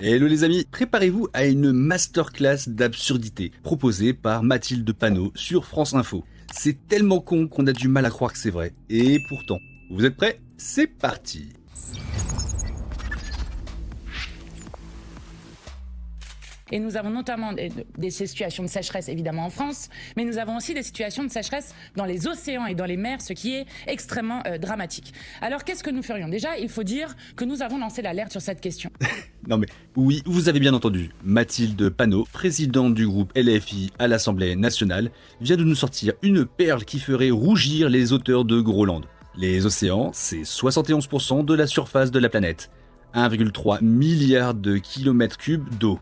Hello les amis, préparez-vous à une masterclass d'absurdité proposée par Mathilde Panot sur France Info. C'est tellement con qu'on a du mal à croire que c'est vrai. Et pourtant, vous êtes prêts? C'est parti! Et nous avons notamment des situations de sécheresse évidemment en France, mais nous avons aussi des situations de sécheresse dans les océans et dans les mers, ce qui est extrêmement dramatique. Alors qu'est-ce que nous ferions? Déjà, il faut dire que nous avons lancé l'alerte sur cette question. Non mais oui, vous avez bien entendu. Mathilde Panot, présidente du groupe LFI à l'Assemblée nationale, vient de nous sortir une perle qui ferait rougir les auteurs de Groland. Les océans, c'est 71% de la surface de la planète. 1,3 milliard de kilomètres cubes d'eau.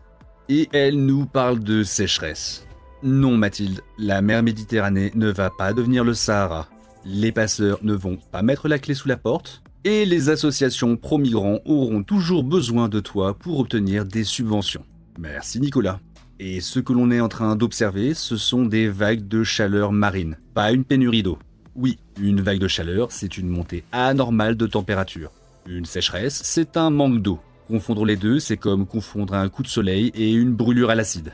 Et elle nous parle de sécheresse. Non Mathilde, la mer Méditerranée ne va pas devenir le Sahara. Les passeurs ne vont pas mettre la clé sous la porte. Et les associations pro-migrants auront toujours besoin de toi pour obtenir des subventions. Merci Nicolas. Et ce que l'on est en train d'observer, ce sont des vagues de chaleur marine, pas une pénurie d'eau. Oui, une vague de chaleur, c'est une montée anormale de température. Une sécheresse, c'est un manque d'eau. Confondre les deux, c'est comme confondre un coup de soleil et une brûlure à l'acide.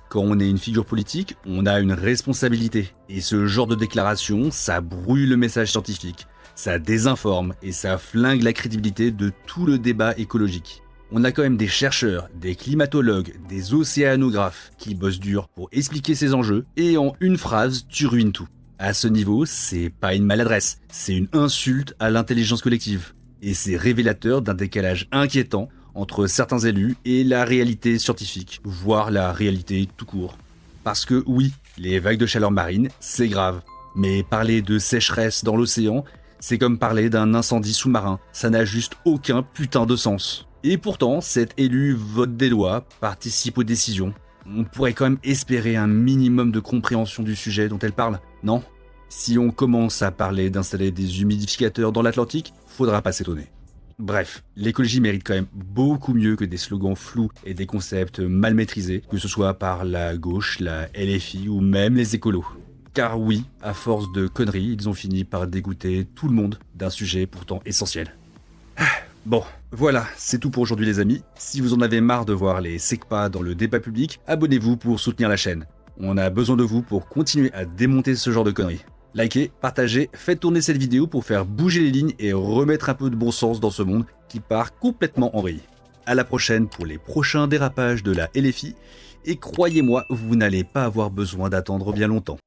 Quand on est une figure politique, on a une responsabilité. Et ce genre de déclaration, ça brouille le message scientifique, ça désinforme et ça flingue la crédibilité de tout le débat écologique. On a quand même des chercheurs, des climatologues, des océanographes qui bossent dur pour expliquer ces enjeux et en une phrase, tu ruines tout. À ce niveau, c'est pas une maladresse, c'est une insulte à l'intelligence collective. Et c'est révélateur d'un décalage inquiétant entre certains élus et la réalité scientifique, voire la réalité tout court. Parce que oui, les vagues de chaleur marine, c'est grave. Mais parler de sécheresse dans l'océan, c'est comme parler d'un incendie sous-marin, ça n'a juste aucun putain de sens. Et pourtant, cet élu vote des lois, participe aux décisions. On pourrait quand même espérer un minimum de compréhension du sujet dont elle parle, non? Si on commence à parler d'installer des humidificateurs dans l'Atlantique, faudra pas s'étonner. Bref, l'écologie mérite quand même beaucoup mieux que des slogans flous et des concepts mal maîtrisés, que ce soit par la gauche, la LFI ou même les écolos. Car oui, à force de conneries, ils ont fini par dégoûter tout le monde d'un sujet pourtant essentiel. Bon, voilà, c'est tout pour aujourd'hui les amis. Si vous en avez marre de voir les SECPA dans le débat public, abonnez-vous pour soutenir la chaîne. On a besoin de vous pour continuer à démonter ce genre de conneries. Likez, partagez, faites tourner cette vidéo pour faire bouger les lignes et remettre un peu de bon sens dans ce monde qui part complètement en vrille. À la prochaine pour les prochains dérapages de la LFI et croyez-moi, vous n'allez pas avoir besoin d'attendre bien longtemps.